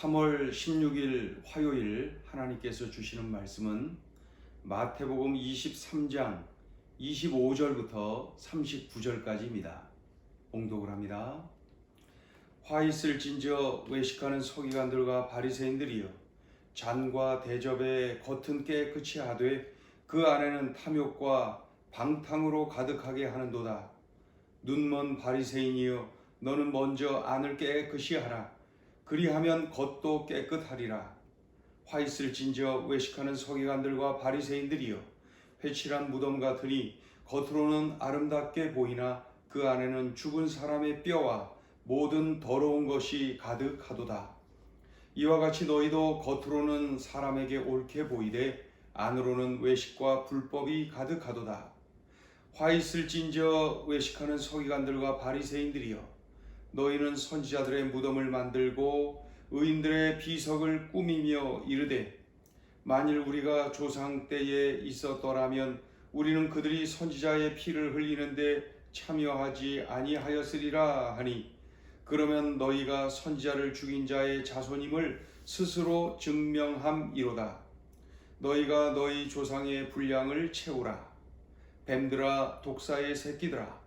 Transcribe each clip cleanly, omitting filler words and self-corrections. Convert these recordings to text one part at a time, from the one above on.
3월 16일 화요일 하나님께서 주시는 말씀은 마태복음 23장 25절부터 39절까지입니다. 봉독을 합니다. 화 있을진저 외식하는 서기관들과 바리새인들이여, 잔과 대접에 겉은 깨끗이 하되 그 안에는 탐욕과 방탕으로 가득하게 하는도다. 눈먼 바리새인이여, 너는 먼저 안을 깨끗이 하라. 그리하면 겉도 깨끗하리라. 화 있을진저 외식하는 서기관들과 바리새인들이여, 회칠한 무덤 같으니 겉으로는 아름답게 보이나 그 안에는 죽은 사람의 뼈와 모든 더러운 것이 가득하도다. 이와 같이 너희도 겉으로는 사람에게 옳게 보이되 안으로는 외식과 불법이 가득하도다. 화 있을진저 외식하는 서기관들과 바리새인들이여, 너희는 선지자들의 무덤을 만들고 의인들의 비석을 꾸미며 이르되, 만일 우리가 조상 때에 있었더라면 우리는 그들이 선지자의 피를 흘리는데 참여하지 아니하였으리라 하니, 그러면 너희가 선지자를 죽인 자의 자손임을 스스로 증명함이로다. 너희가 너희 조상의 분량을 채우라. 뱀들아, 독사의 새끼들아,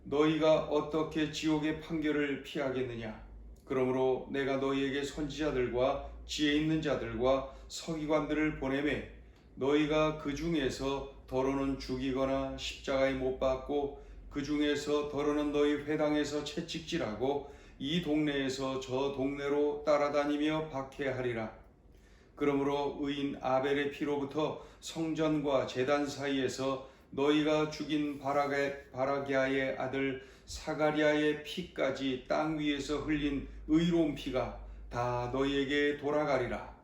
너희가 어떻게 지옥의 판결을 피하겠느냐? 그러므로 내가 너희에게 선지자들과 지혜 있는 자들과 서기관들을 보내매 너희가 그 중에서 더러는 죽이거나 십자가에 못 박고 그 중에서 더러는 너희 회당에서 채찍질하고 이 동네에서 저 동네로 따라다니며 박해하리라. 그러므로 의인 아벨의 피로부터 성전과 제단 사이에서 너희가 죽인 바라기아의 아들 사가리아의 피까지 땅 위에서 흘린 의로운 피가 다 너희에게 돌아가리라.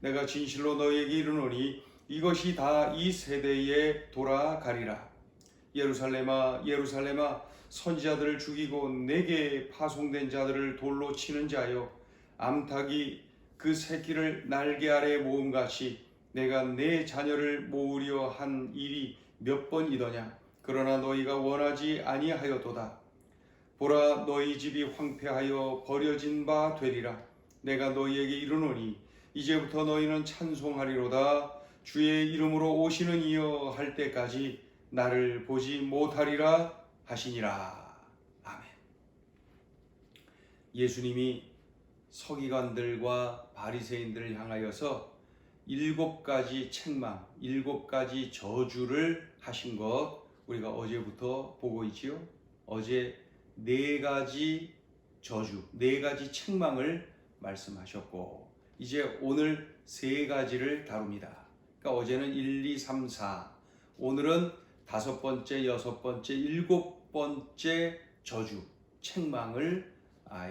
내가 진실로 너희에게 이르노니 이것이 다 이 세대에 돌아가리라. 예루살렘아, 예루살렘아, 선지자들을 죽이고 내게 파송된 자들을 돌로 치는 자여, 암탉이 그 새끼를 날개 아래 모음같이 내가 내 자녀를 모으려 한 일이 몇 번이더냐? 그러나 너희가 원하지 아니하였도다. 보라, 너희 집이 황폐하여 버려진 바 되리라. 내가 너희에게 이르노니 이제부터 너희는 찬송하리로다. 주의 이름으로 오시는 이여 할 때까지 나를 보지 못하리라 하시니라. 아멘. 예수님이 서기관들과 바리새인들을 향하여서 7가지 책망, 7가지 저주를 하신 것 우리가 어제부터 보고 있지요. 어제 4가지 저주, 4가지 책망을 말씀하셨고, 이제 오늘 3가지를 다룹니다. 그러니까 어제는 1, 2, 3, 4, 오늘은 5번째, 6번째, 7번째 저주, 책망을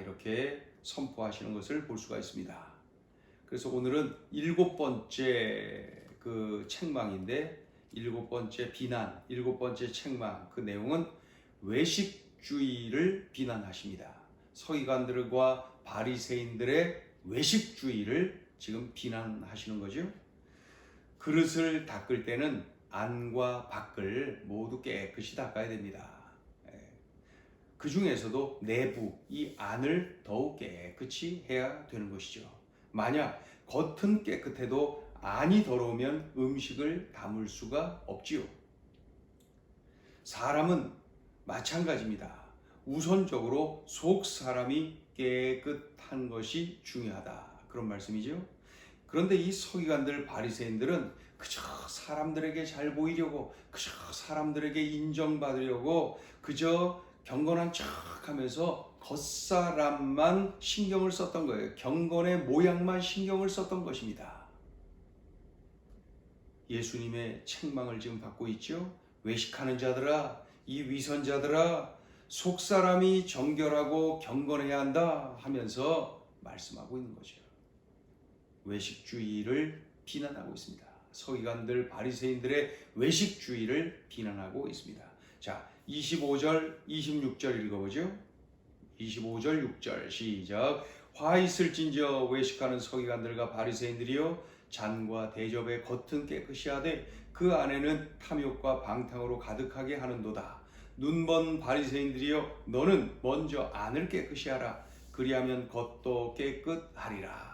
이렇게 선포하시는 것을 볼 수가 있습니다. 그래서 오늘은 7번째 그 책망인데, 7번째 비난, 7번째 책망, 그 내용은 외식주의를 비난하십니다. 서기관들과 바리새인들의 외식주의를 지금 비난하시는 거죠. 그릇을 닦을 때는 안과 밖을 모두 깨끗이 닦아야 됩니다. 그 중에서도 내부, 이 안을 더욱 깨끗이 해야 되는 것이죠. 만약 겉은 깨끗해도 안이 더러우면 음식을 담을 수가 없지요. 사람은 마찬가지입니다. 우선적으로 속 사람이 깨끗한 것이 중요하다, 그런 말씀이죠. 그런데 이 서기관들, 바리새인들은 그저 사람들에게 잘 보이려고, 그저 사람들에게 인정받으려고, 그저 경건한 척 하면서 겉사람만 신경을 썼던 거예요. 경건의 모양만 신경을 썼던 것입니다. 예수님의 책망을 지금 받고 있죠. 외식하는 자들아, 이 위선자들아, 속사람이 정결하고 경건해야 한다 하면서 말씀하고 있는 거죠. 외식주의를 비난하고 있습니다. 서기관들, 바리새인들의 외식주의를 비난하고 있습니다. 자, 25절, 26절 읽어보죠. 25절, 6절 시작. 화 있을진저 외식하는 서기관들과 바리새인들이여, 잔과 대접에 겉은 깨끗이 하되 그 안에는 탐욕과 방탕으로 가득하게 하는도다. 눈먼 바리새인들이여, 너는 먼저 안을 깨끗이 하라. 그리하면 겉도 깨끗하리라.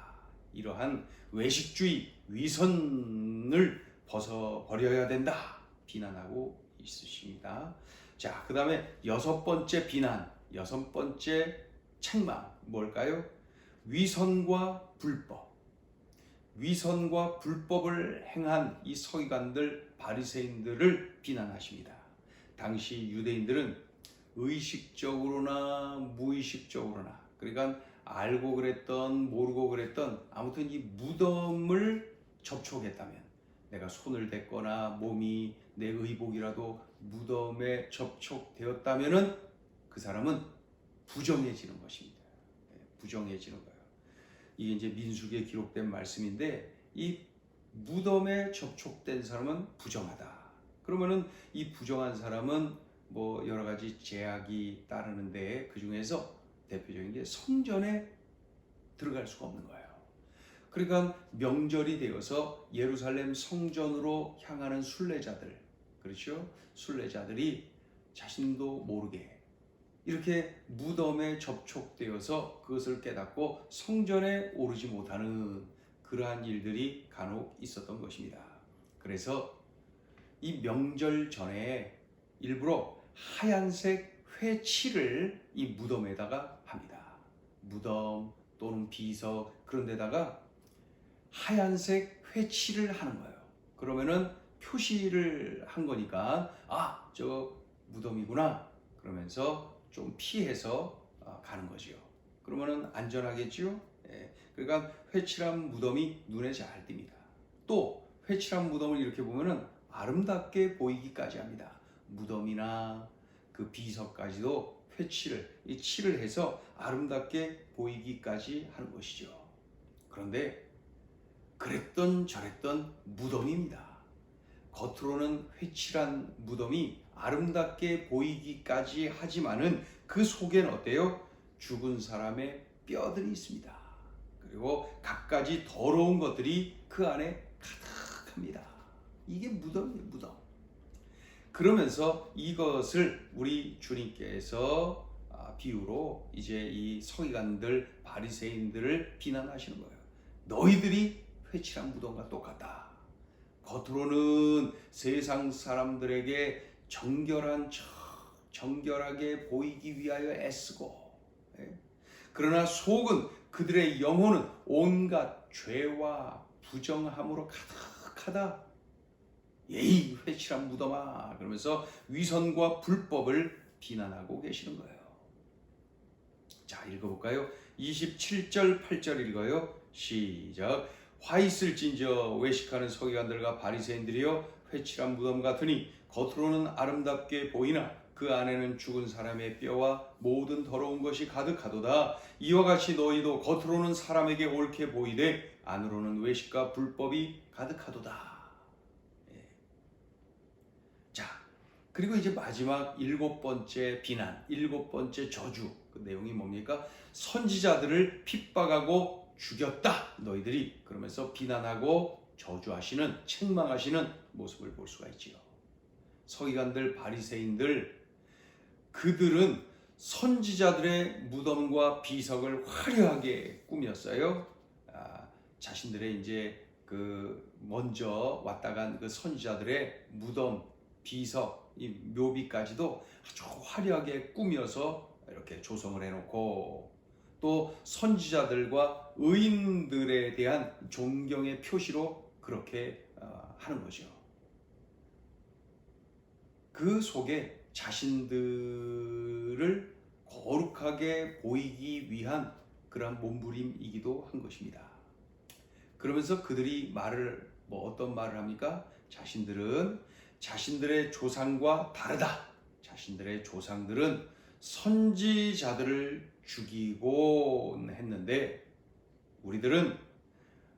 이러한 외식주의, 위선을 벗어버려야 된다 비난하고 있으십니다. 자, 그 다음에 여섯 번째 비난, 여섯 번째 책망 뭘까요? 위선과 불법. 위선과 불법을 행한 이 서기관들, 바리새인들을 비난하십니다. 당시 유대인들은 의식적으로나 무의식적으로나, 그러니까 알고 그랬던 모르고 그랬던 아무튼 이 무덤을 접촉했다면, 내가 손을 댔거나 몸이 내 의복이라도 무덤에 접촉되었다면은 그 사람은 부정해지는 것입니다. 부정해지는 거예요. 이게 이제 민수기에 기록된 말씀인데, 이 무덤에 접촉된 사람은 부정하다. 그러면은 이 부정한 사람은 뭐 여러 가지 제약이 따르는데, 그 중에서 대표적인 게 성전에 들어갈 수가 없는 거예요. 그러니까 명절이 되어서 예루살렘 성전으로 향하는 순례자들, 그렇죠? 순례자들이 자신도 모르게 이렇게 무덤에 접촉되어서 그것을 깨닫고 성전에 오르지 못하는 그러한 일들이 간혹 있었던 것입니다. 그래서 이 명절 전에 일부러 하얀색 회칠을 이 무덤에다가 합니다. 무덤 또는 비석 그런 데다가 하얀색 회칠을 하는 거예요. 그러면은 표시를 한 거니까 저 무덤이구나 그러면서 좀 피해서 가는 거죠. 그러면은 안전하겠죠. 그러니까 회칠한 무덤이 눈에 잘 띕니다. 또 회칠한 무덤을 이렇게 보면은 아름답게 보이기까지 합니다. 무덤이나 그 비석까지도 이 칠을 해서 아름답게 보이기까지 하는 것이죠. 그런데 그랬던 저랬던 무덤입니다. 겉으로는 회칠한 무덤이 아름답게 보이기까지 하지만은 그 속에는 어때요? 죽은 사람의 뼈들이 있습니다. 그리고 갖가지 더러운 것들이 그 안에 가득합니다. 이게 무덤이에요, 무덤. 그러면서 이것을 우리 주님께서 비유로 이제 이 서기관들, 바리새인들을 비난하시는 거예요. 너희들이 회칠한 무덤과 똑같다. 겉으로는 세상 사람들에게 정결하게 보이기 위하여 애쓰고, 그러나 속은 그들의 영혼은 온갖 죄와 부정함으로 가득하다. 예이 회칠한 무덤아, 그러면서 위선과 불법을 비난하고 계시는 거예요. 자, 읽어볼까요? 27절 8절 읽어요. 시작. 화 있을진저 외식하는 서기관들과 바리새인들이여, 회칠한 무덤 같으니 겉으로는 아름답게 보이나 그 안에는 죽은 사람의 뼈와 모든 더러운 것이 가득하도다. 이와 같이 너희도 겉으로는 사람에게 옳게 보이되 안으로는 외식과 불법이 가득하도다. 자, 그리고 이제 마지막 일곱 번째 비난, 일곱 번째 저주, 그 내용이 뭡니까? 선지자들을 핍박하고 죽였다 너희들이, 그러면서 비난하고 저주하시는, 책망하시는 모습을 볼 수가 있지요. 서기관들, 바리새인들, 그들은 선지자들의 무덤과 비석을 화려하게 꾸몄어요. 자신들의 이제 그 먼저 왔다 간 그 선지자들의 무덤, 비석, 이 묘비까지도 아주 화려하게 꾸며서 이렇게 조성을 해놓고, 또 선지자들과 의인들에 대한 존경의 표시로 그렇게 하는 거죠. 그 속에 자신들을 거룩하게 보이기 위한 그러한 몸부림이기도 한 것입니다. 그러면서 그들이 어떤 말을 합니까? 자신들은 자신들의 조상과 다르다. 자신들의 조상들은 선지자들을 죽이곤 했는데 우리들은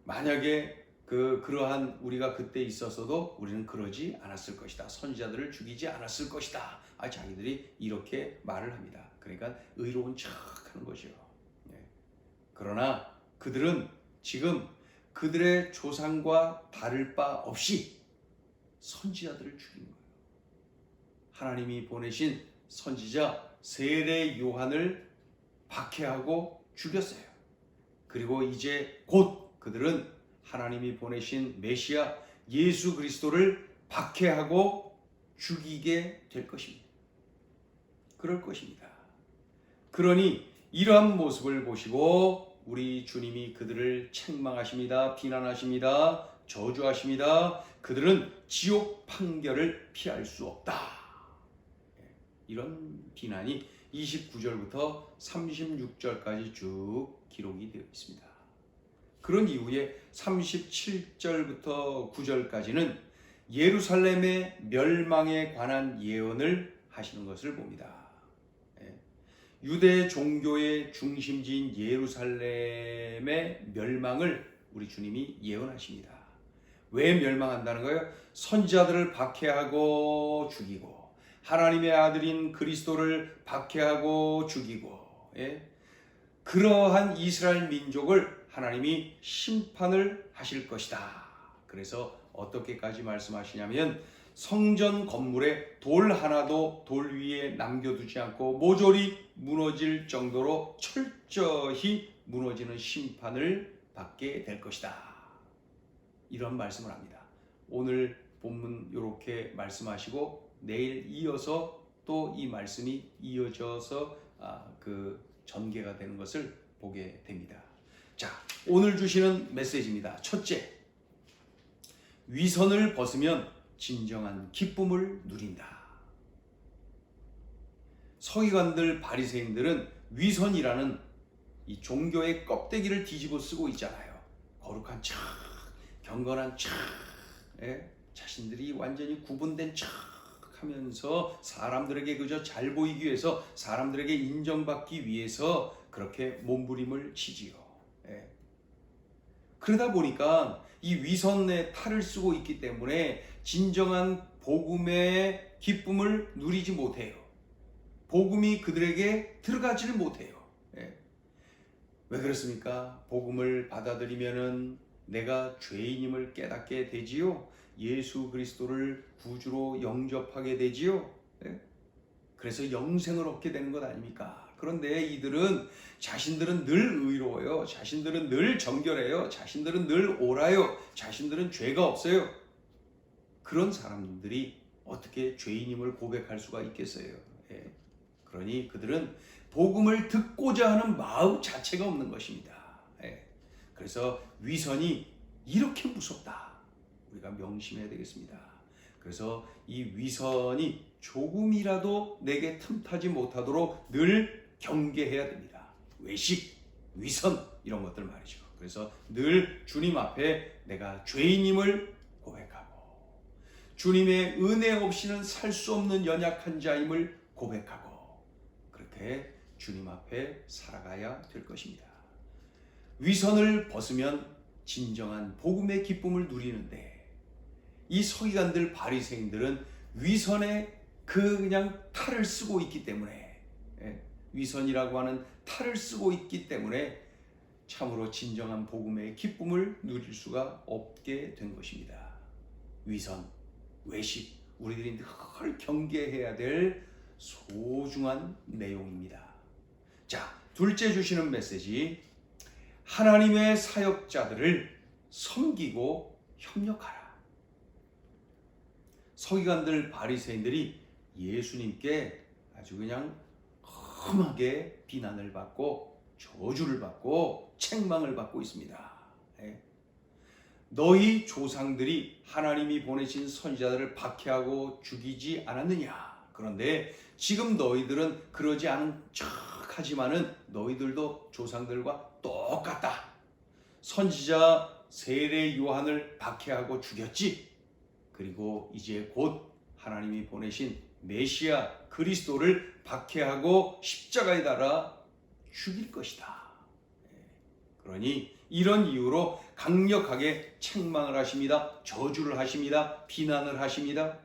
만약에 그러한 우리가 그때 있었어도 우리는 그러지 않았을 것이다. 선지자들을 죽이지 않았을 것이다. 자기들이 이렇게 말을 합니다. 그러니까 의로운 척하는 거죠. 그러나 그들은 지금 그들의 조상과 다를 바 없이 선지자들을 죽인 거예요. 하나님이 보내신 선지자 세례 요한을 박해하고 죽였어요. 그리고 이제 곧 그들은 하나님이 보내신 메시아 예수 그리스도를 박해하고 죽이게 될 것입니다. 그럴 것입니다. 그러니 이러한 모습을 보시고 우리 주님이 그들을 책망하십니다. 비난하십니다. 저주하십니다. 그들은 지옥 판결을 피할 수 없다. 이런 비난이 29절부터 36절까지 쭉 기록이 되어 있습니다. 그런 이후에 37절부터 9절까지는 예루살렘의 멸망에 관한 예언을 하시는 것을 봅니다. 유대 종교의 중심지인 예루살렘의 멸망을 우리 주님이 예언하십니다. 왜 멸망한다는 거예요? 선지자들을 박해하고 죽이고 하나님의 아들인 그리스도를 박해하고 죽이고 그러한 이스라엘 민족을 하나님이 심판을 하실 것이다. 그래서 어떻게까지 말씀하시냐면 성전 건물에 돌 하나도 돌 위에 남겨두지 않고 모조리 무너질 정도로 철저히 무너지는 심판을 받게 될 것이다. 이런 말씀을 합니다. 오늘 본문 이렇게 말씀하시고 내일 이어서 또 이 말씀이 이어져서 그 전개가 되는 것을 보게 됩니다. 자, 오늘 주시는 메시지입니다. 첫째, 위선을 벗으면 진정한 기쁨을 누린다. 서기관들 바리새인들은 위선이라는 이 종교의 껍데기를 뒤집어 쓰고 있잖아요. 거룩한 척, 경건한 척, 자신들이 완전히 구분된 척 하면서 사람들에게 그저 잘 보이기 위해서, 사람들에게 인정받기 위해서 그렇게 몸부림을 치지요. 그러다 보니까 이 위선의 탈을 쓰고 있기 때문에 진정한 복음의 기쁨을 누리지 못해요. 복음이 그들에게 들어가지를 못해요. 왜 그렇습니까? 복음을 받아들이면은 내가 죄인임을 깨닫게 되지요. 예수 그리스도를 구주로 영접하게 되지요. 그래서 영생을 얻게 되는 것 아닙니까? 그런데 이들은 자신들은 늘 의로워요. 자신들은 늘 정결해요. 자신들은 늘 옳아요. 자신들은 죄가 없어요. 그런 사람들이 어떻게 죄인임을 고백할 수가 있겠어요? 그러니 그들은 복음을 듣고자 하는 마음 자체가 없는 것입니다. 그래서 위선이 이렇게 무섭다. 우리가 명심해야 되겠습니다. 그래서 이 위선이 조금이라도 내게 틈타지 못하도록 늘 경계해야 됩니다. 외식, 위선 이런 것들 말이죠. 그래서 늘 주님 앞에 내가 죄인임을 고백하고 주님의 은혜 없이는 살 수 없는 연약한 자임을 고백하고 그렇게 주님 앞에 살아가야 될 것입니다. 위선을 벗으면 진정한 복음의 기쁨을 누리는데 이 서기관들 바리새인들은 위선의 그냥 탈을 쓰고 있기 때문에 위선이라고 하는 탈을 쓰고 있기 때문에 참으로 진정한 복음의 기쁨을 누릴 수가 없게 된 것입니다. 위선, 외식, 우리들이 늘 경계해야 될 소중한 내용입니다. 자, 둘째 주시는 메시지, 하나님의 사역자들을 섬기고 협력하라. 서기관들 바리새인들이 예수님께 아주 그냥 험하게 비난을 받고 저주를 받고 책망을 받고 있습니다. 너희 조상들이 하나님이 보내신 선지자들을 박해하고 죽이지 않았느냐? 그런데 지금 너희들은 그러지 않은 척 하지만은 너희들도 조상들과 똑같다. 선지자 세례 요한을 박해하고 죽였지. 그리고 이제 곧 하나님이 보내신 메시아 그리스도를 박해하고 십자가에 달아 죽일 것이다. 그러니 이런 이유로 강력하게 책망을 하십니다. 저주를 하십니다. 비난을 하십니다.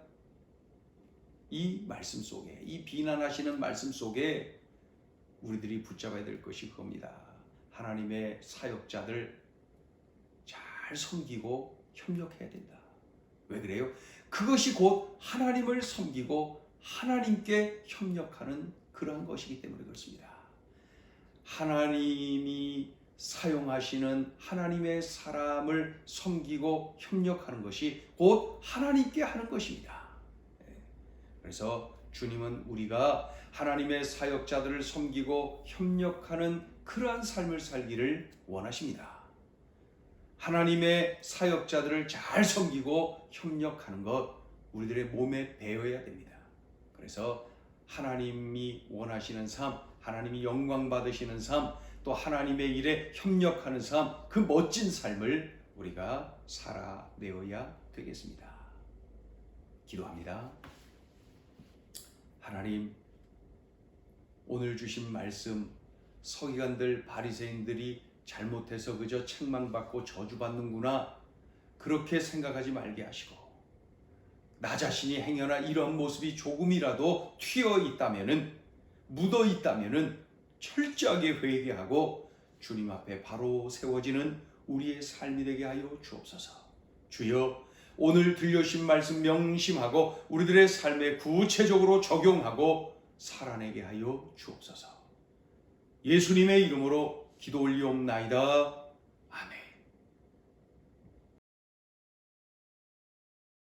이 말씀 속에, 이 비난하시는 말씀 속에 우리들이 붙잡아야 될 것이 그겁니다. 하나님의 사역자들 잘 섬기고 협력해야 된다. 왜 그래요? 그것이 곧 하나님을 섬기고 하나님께 협력하는 그러한 것이기 때문에 그렇습니다. 하나님이 사용하시는 하나님의 사람을 섬기고 협력하는 것이 곧 하나님께 하는 것입니다. 그래서 주님은 우리가 하나님의 사역자들을 섬기고 협력하는 그러한 삶을 살기를 원하십니다. 하나님의 사역자들을 잘 섬기고 협력하는 것 우리들의 몸에 배어야 됩니다. 그래서 하나님이 원하시는 삶, 하나님이 영광 받으시는 삶, 또 하나님의 일에 협력하는 삶, 그 멋진 삶을 우리가 살아내어야 되겠습니다. 기도합니다. 하나님, 오늘 주신 말씀, 서기관들, 바리새인들이 잘못해서 그저 책망받고 저주받는구나 그렇게 생각하지 말게 하시고, 나 자신이 행여나 이런 모습이 조금이라도 튀어 있다면은, 묻어 있다면은 철저하게 회개하고 주님 앞에 바로 세워지는 우리의 삶이 되게 하여 주옵소서. 주여, 오늘 들려주신 말씀 명심하고 우리들의 삶에 구체적으로 적용하고 살아내게 하여 주옵소서. 예수님의 이름으로 기도 올리옵나이다.